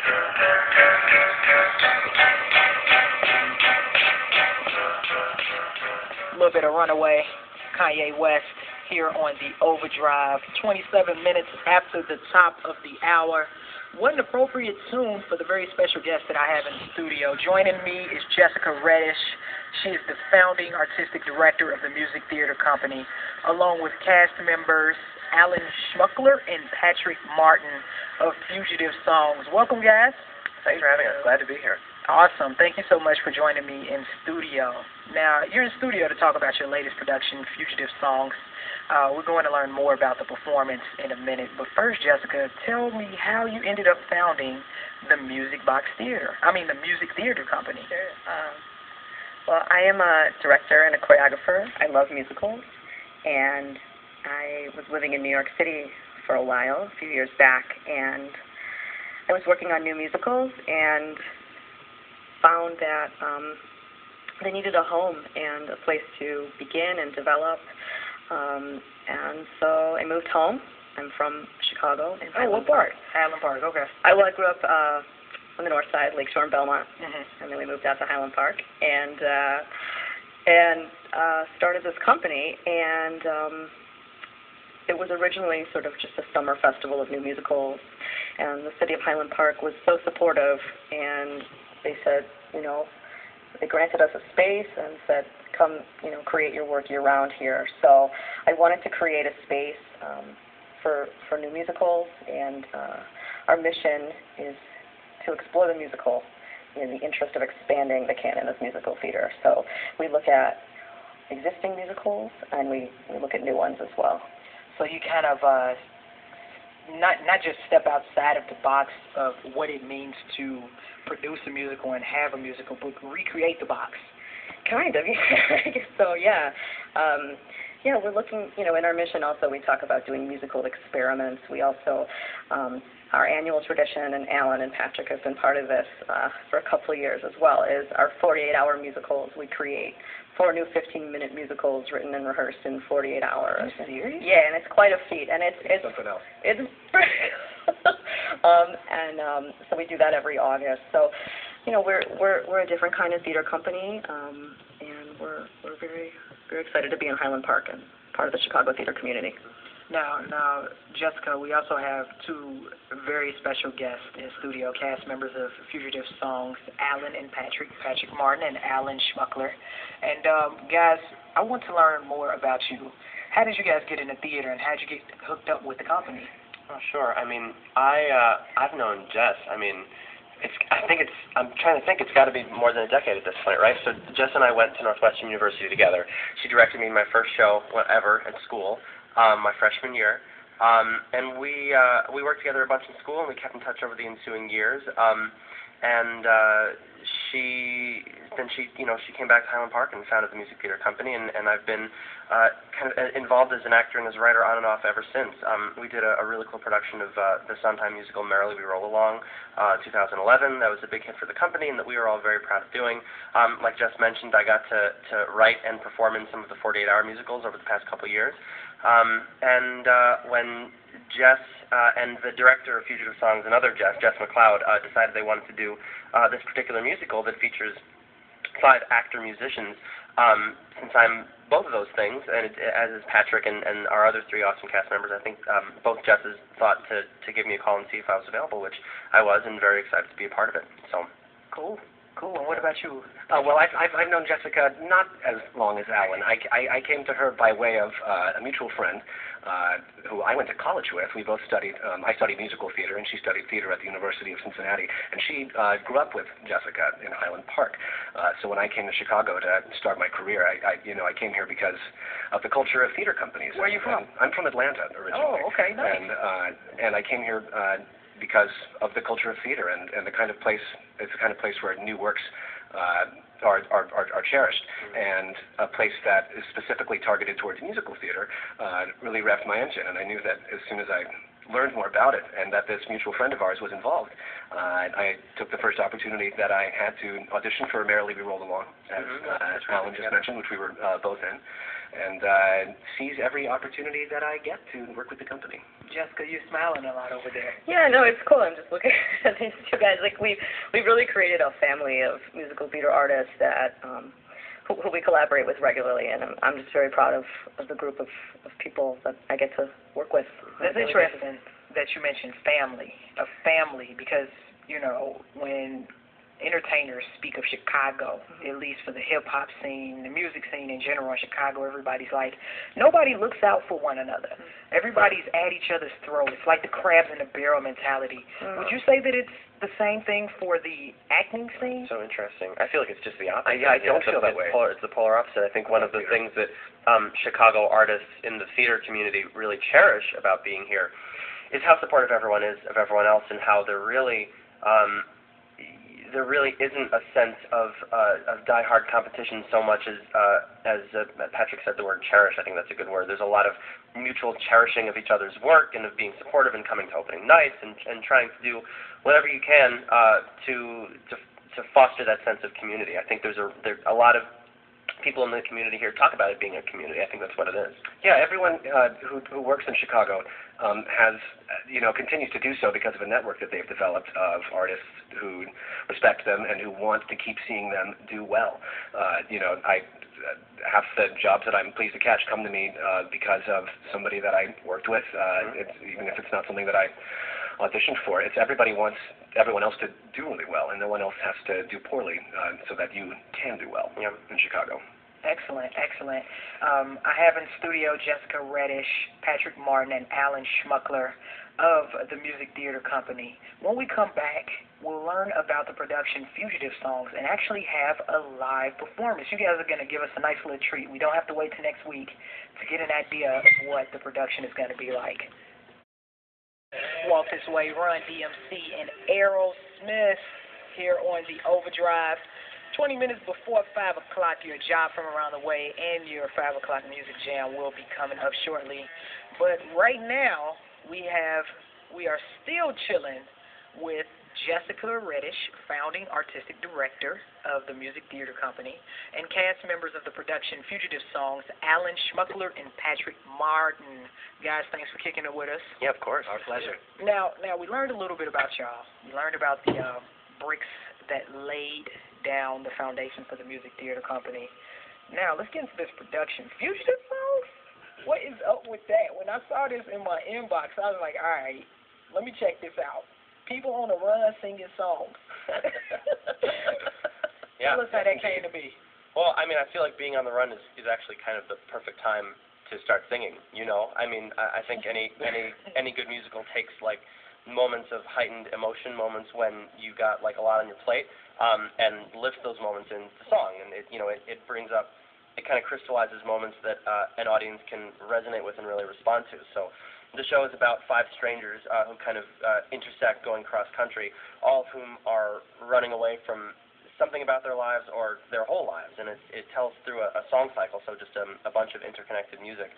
A little bit of Runaway, Kanye West, here on the Overdrive. 27 minutes after the top of the hour. What an appropriate tune for the very special guest that I have in the studio. Joining me is Jessica Redish. She is the founding artistic director of the Music Theater Company, along with cast members Alan Schmuckler and Patrick Martin of Fugitive Songs. Welcome, guys. Thanks for having us. Glad to be here. Awesome. Thank you so much for joining me in studio. Now, you're in studio to talk about your latest production, Fugitive Songs. We're going to learn more about the performance in a minute. But first, Jessica, tell me how you ended up founding the Music Theater Company. Sure. Well, I am a director and a choreographer. I love musicals. And I was living in New York City for a while, a few years back, and I was working on new musicals and found that they needed a home and a place to begin and develop. And so I moved home. I'm from Chicago. What part? Highland Park, okay. I grew up on the north side, Lakeshore and Belmont, and then we moved out to Highland Park and started this company. And it was originally sort of just a summer festival of new musicals, and the city of Highland Park was so supportive, and they said, they granted us a space and said, come, create your work year-round here. So I wanted to create a space for new musicals, and our mission is to explore the musical in the interest of expanding the canon of musical theater. So we look at existing musicals, and we look at new ones as well. So you kind of not just step outside of the box of what it means to produce a musical and have a musical, but recreate the box. Kind of, I guess so, yeah. We're looking, in our mission also we talk about doing musical experiments. We also, our annual tradition, and Alan and Patrick have been part of this for a couple of years as well, is our 48-hour musicals. We create 4 new 15-minute musicals written and rehearsed in 48 hours. Are you serious? Yeah, and it's quite a feat. And it's something else. It's so we do that every August. So, we're a different kind of theater company, and we're very, very excited to be in Highland Park and part of the Chicago theater community. Now, Jessica, we also have 2 very special guests in studio, cast members of Fugitive Songs, Alan and Patrick Martin and Alan Schmuckler. And guys, I want to learn more about you. How did you guys get into theater, and how did you get hooked up with the company? Oh, sure. I mean, I've known Jess. I mean, I'm trying to think, it's got to be more than a decade at this point, right? So Jess and I went to Northwestern University together. She directed me in my first show ever at school, my freshman year. And we worked together a bunch in school, and we kept in touch over the ensuing years. She came back to Highland Park and founded the Music Theater Company, and I've been kind of involved as an actor and as a writer on and off ever since. We did a really cool production of the Sondheim musical Merrily We Roll Along, 2011. That was a big hit for the company, and that we were all very proud of doing. Like Jess mentioned, I got to write and perform in some of the 48-hour musicals over the past couple of years. When Jess and the director of Fugitive Songs, another Jess McLeod, decided they wanted to do this particular musical that features 5 actor musicians, since I'm both of those things, and as is Patrick and our other 3 awesome cast members, I think both Jesses thought to give me a call and see if I was available, which I was, and very excited to be a part of it. So Cool. And what about you? Well, I've known Jessica not as long as Alan. I came to her by way of a mutual friend who I went to college with. We both studied, I studied musical theater, and she studied theater at the University of Cincinnati. And she grew up with Jessica in Highland Park. So when I came to Chicago to start my career, I came here because of the culture of theater companies. Where are you from? I'm from Atlanta originally. Oh, okay, nice. And I came here because of the culture of theater and the kind of place, it's the kind of place where new works are cherished, and a place that is specifically targeted towards musical theater really revved my engine, and I knew that as soon as I learned more about it and that this mutual friend of ours was involved, I took the first opportunity that I had to audition for Merrily We Roll Along, as Alan just mentioned, which we were both in. and seize every opportunity that I get to work with the company. Jessica, you're smiling a lot over there. Yeah, no, it's cool. I'm just looking at these two guys. Like we've really created a family of musical theater artists that who we collaborate with regularly, and I'm just very proud of the group of people that I get to work with. That's interesting that you mentioned family, a family, because, you know, when entertainers speak of Chicago, at least for the hip-hop scene, the music scene in general in Chicago, everybody's like, nobody looks out for one another. Everybody's at each other's throat. It's like the crabs in the barrel mentality. Would you say that it's the same thing for the acting scene? So interesting. I feel like it's just the opposite. I don't feel that way. It's the polar opposite. I think one of the things that Chicago artists in the theater community really cherish about being here is how supportive everyone is of everyone else, and how there really isn't a sense of die-hard competition so much as Patrick said the word cherish. I think that's a good word. There's a lot of mutual cherishing of each other's work and of being supportive and coming to opening nights and trying to do whatever you can to foster that sense of community. I think there's a lot of people in the community here talk about it being a community. I think that's what it is. Yeah, everyone who works in Chicago has, continues to do so because of a network that they've developed of artists who respect them and who want to keep seeing them do well. Half the jobs that I'm pleased to catch come to me because of somebody that I worked with, even if it's not something that I auditioned for. It's everybody wants everyone else to do really well, and no one else has to do poorly so that you can do well in Chicago. Excellent, excellent. I have in studio Jessica Redish, Patrick Martin, and Alan Schmuckler of the Music Theater Company. When we come back, we'll learn about the production Fugitive Songs and actually have a live performance. You guys are going to give us a nice little treat. We don't have to wait till next week to get an idea of what the production is going to be like. Walk This Way, Run DMC, and Aerosmith here on the Overdrive. 20 minutes before 5 o'clock, your job from around the way and your 5 o'clock music jam will be coming up shortly. But right now, we are still chilling with Jessica Redish, founding artistic director of the Music Theater Company, and cast members of the production Fugitive Songs, Alan Schmuckler and Patrick Martin. Guys, thanks for kicking it with us. Yeah, of course. Our pleasure. Now we learned a little bit about y'all. We learned about the bricks that laid down the foundation for the Music Theater Company. Now, let's get into this production. Fugitive Songs? What is up with that? When I saw this in my inbox, I was like, all right, let me check this out. People on the run singing songs. Yeah. Tell us how that came to be. Well, I mean, I feel like being on the run is actually kind of the perfect time to start singing, I mean, I think any good musical takes, like, moments of heightened emotion, moments when you got, like, a lot on your plate, and lifts those moments into song, and it brings up, it kind of crystallizes moments that an audience can resonate with and really respond to. So the show is about 5 strangers who kind of intersect going cross-country, all of whom are running away from something about their lives or their whole lives, and it tells through a song cycle, so just a bunch of interconnected music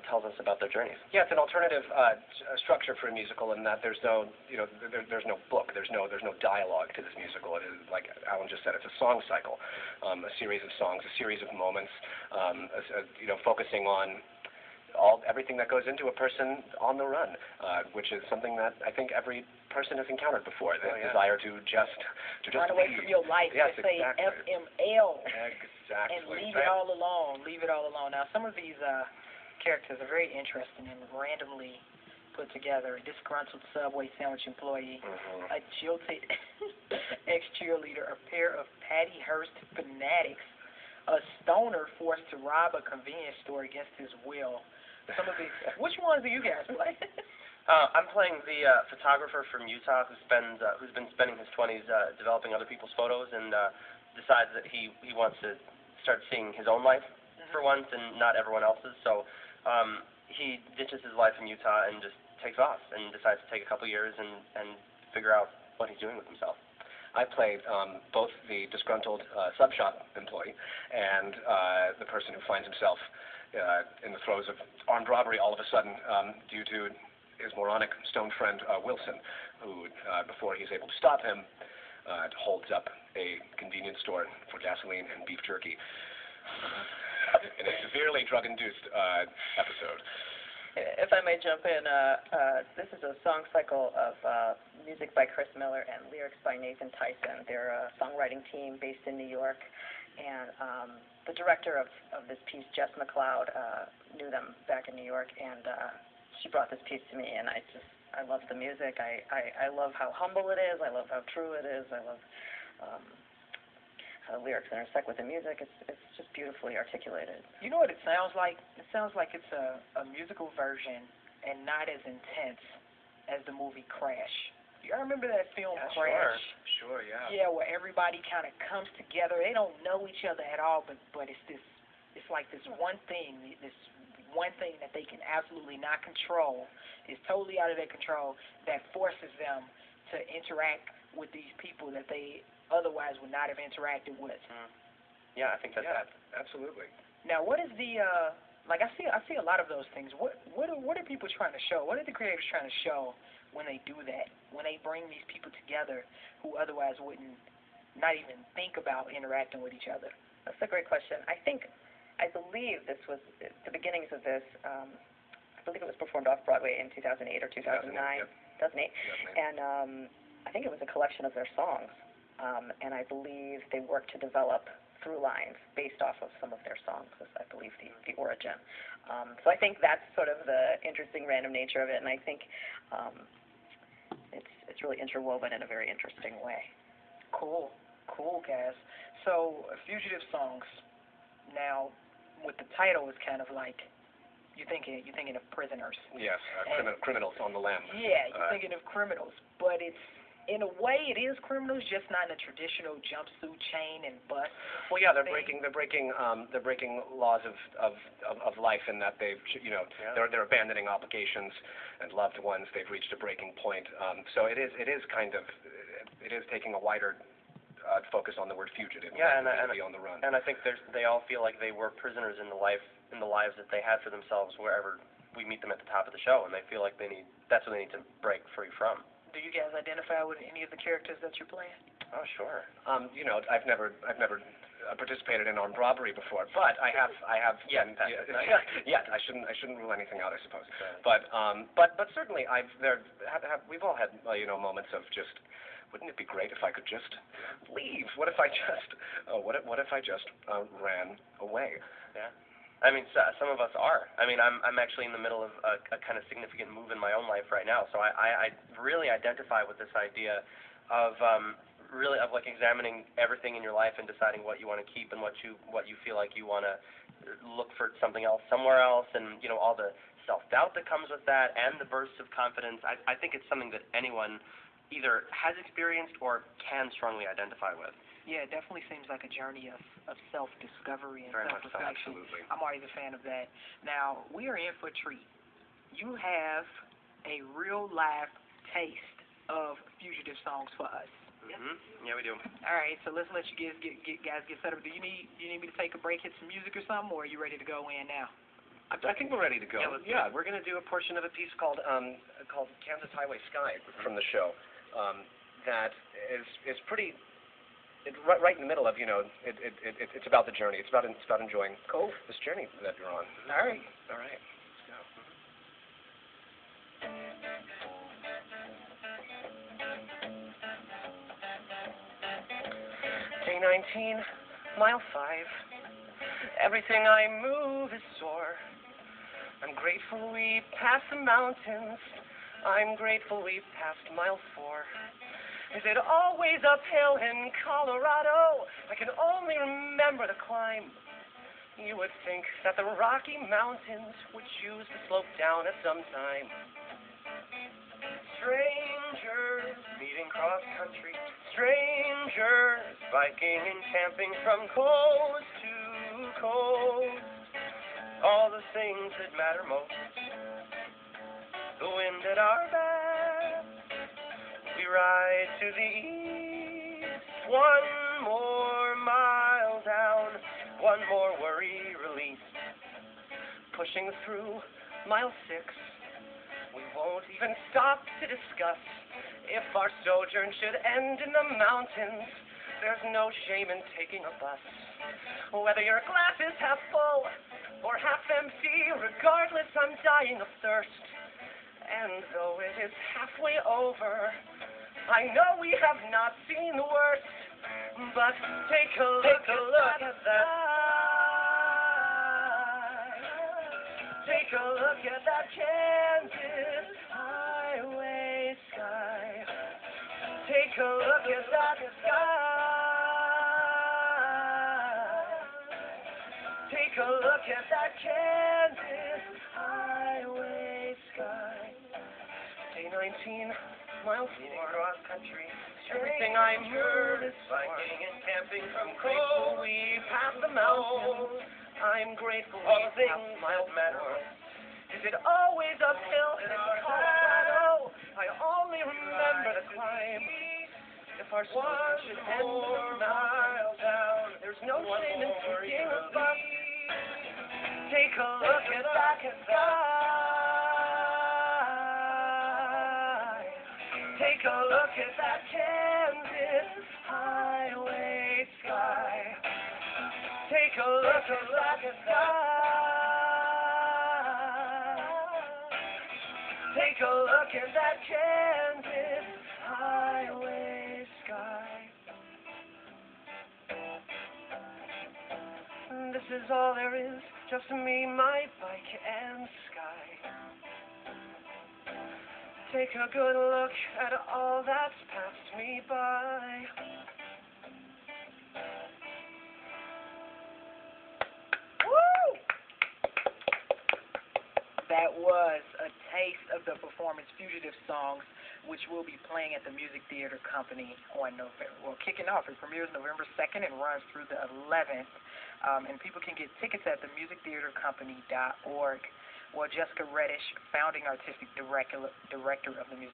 tells us about their journeys. Yeah, it's an alternative structure for a musical in that there's no, there's no book, there's no dialogue to this musical. It is, like Alan just said, it's a song cycle, a series of songs, a series of moments, focusing on everything that goes into a person on the run, which is something that I think every person has encountered before. The desire to just run away from your life. Yes, say exactly. FML. Exactly. And leave it all alone. Leave it all alone. Now, some of these characters are very interesting and randomly put together. A disgruntled Subway sandwich employee, a jilted ex-cheerleader, a pair of Patty Hearst fanatics, a stoner forced to rob a convenience store against his will. Some of these. Which ones do you guys play? I'm playing the photographer from Utah who's been spending his 20s developing other people's photos and decides that he wants to start seeing his own life for once and not everyone else's. So he ditches his life in Utah and just takes off and decides to take a couple years and figure out what he's doing with himself. I played both the disgruntled sub shop employee and the person who finds himself in the throes of armed robbery all of a sudden due to his moronic stone friend Wilson, who, before he's able to stop him, holds up a convenience store for gasoline and beef jerky. in a severely drug-induced episode. If I may jump in, this is a song cycle of music by Chris Miller and lyrics by Nathan Tysen. They're a songwriting team based in New York, and the director of this piece, Jess McLeod, knew them back in New York, and she brought this piece to me, and I love the music. I love how humble it is. I love how true it is. I love how the lyrics intersect with the music. It's just beautifully articulated. You know what it sounds like? It sounds like it's a musical version and not as intense as the movie Crash. Y'all remember that film Crash? Sure, yeah. Yeah, where everybody kind of comes together. They don't know each other at all, but it's like this one thing that they can absolutely not control, is totally out of their control, that forces them to interact with these people that they otherwise would not have interacted with. Yeah, I think that's that. Absolutely. Now, what is the like? I see a lot of those things. What are people trying to show? What are the creators trying to show when they do that? When they bring these people together who otherwise wouldn't not even think about interacting with each other? That's a great question. I believe this was the beginnings of this. I believe it was performed off Broadway in 2008 or 2009. 2008. And I think it was a collection of their songs. And I believe they worked to develop through lines based off of some of their songs, was, I believe, the origin. So I think that's sort of the interesting random nature of it, and I think it's really interwoven in a very interesting way. Cool, guys. So, Fugitive Songs. Now, with the title, it's kind of like you're thinking of prisoners. Yes, criminals on the lam. Yeah, you're thinking of criminals, but it's, in a way, it is criminals, just not in a traditional jumpsuit, chain, and bus. Well, yeah, they're breaking laws of life in that they've, they're abandoning obligations and loved ones. They've reached a breaking point. So it is taking a wider focus on the word fugitive. Yeah, and be on the run. And I think they all feel like they were prisoners in the lives that they had for themselves wherever we meet them at the top of the show, and they feel like that's what they need to break free from. Do you guys identify with any of the characters that you're playing? Oh, sure. I've never participated in armed robbery before, but I have. Yet. I shouldn't rule anything out, I suppose. But certainly we've all had moments of just, wouldn't it be great if I could just leave? What if I just ran away? Yeah. I mean, some of us are. I mean, I'm actually in the middle of a kind of significant move in my own life right now, so I really identify with this idea of like examining everything in your life and deciding what you want to keep and what you feel like you want to look for something else somewhere else, and all the self-doubt that comes with that and the bursts of confidence. I think it's something that anyone either has experienced or can strongly identify with. Yeah, it definitely seems like a journey of self-discovery and very much so, self-reflection. Absolutely. I'm always a fan of that. Now, we are in for a treat. You have a real live taste of Fugitive Songs for us. Mm-hmm. Yeah, we do. All right, so let's let you guys get set up. Do you need me to take a break, hit some music or something, or are you ready to go in now? I think we're ready to go. Yeah, We're going to do a portion of a piece called Kansas Highway Sky from the show. That is pretty. It's right in the middle of, it's about the journey. It's about enjoying this journey that you're on. All right. Let's go. Day 19, mile 5. Everything I move is sore. I'm grateful we passed the mountains. I'm grateful we passed mile 4. Is it always uphill in Colorado? I can only remember the climb. You would think that the Rocky Mountains would choose to slope down at some time. Strangers meeting cross country. Strangers biking and camping from coast to coast. All the things that matter most. The wind at our back. We ride to the east, 1 more mile down, 1 more worry released. Pushing through mile 6, we won't even stop to discuss if our sojourn should end in the mountains. There's no shame in taking a bus. Whether your glass is half full or half empty, regardless, I'm dying of thirst. And though it is halfway over, I know we have not seen the worst. But take a look at that. Take a look at that Kansas highway sky. Take a look at that sky. Take a look at that Kansas highway sky. Day 19, mile 4, cross country. Everything I'm heard is biking and camping from cold. We passed the mountains. I'm grateful we passed mile 4. Is it always uphill in Colorado? I only remember the climb. If our switch should end a mile down, there's no shame in taking a bus. Take a look at that sky. Take a look at that Kansas highway sky. Take a look at that sky. Take a look at that Kansas highway sky. This is all there is, just me, my bike, and sky. Take a good look at all that's passed me by. Woo! That was a taste of the performance Fugitive songs, which will be playing at the Music Theater Company on November. Well, kicking off. It premieres November 2nd and runs through the 11th. And people can get tickets at themusictheatercompany.org. Well, Jessica Redish, founding artistic director of the Music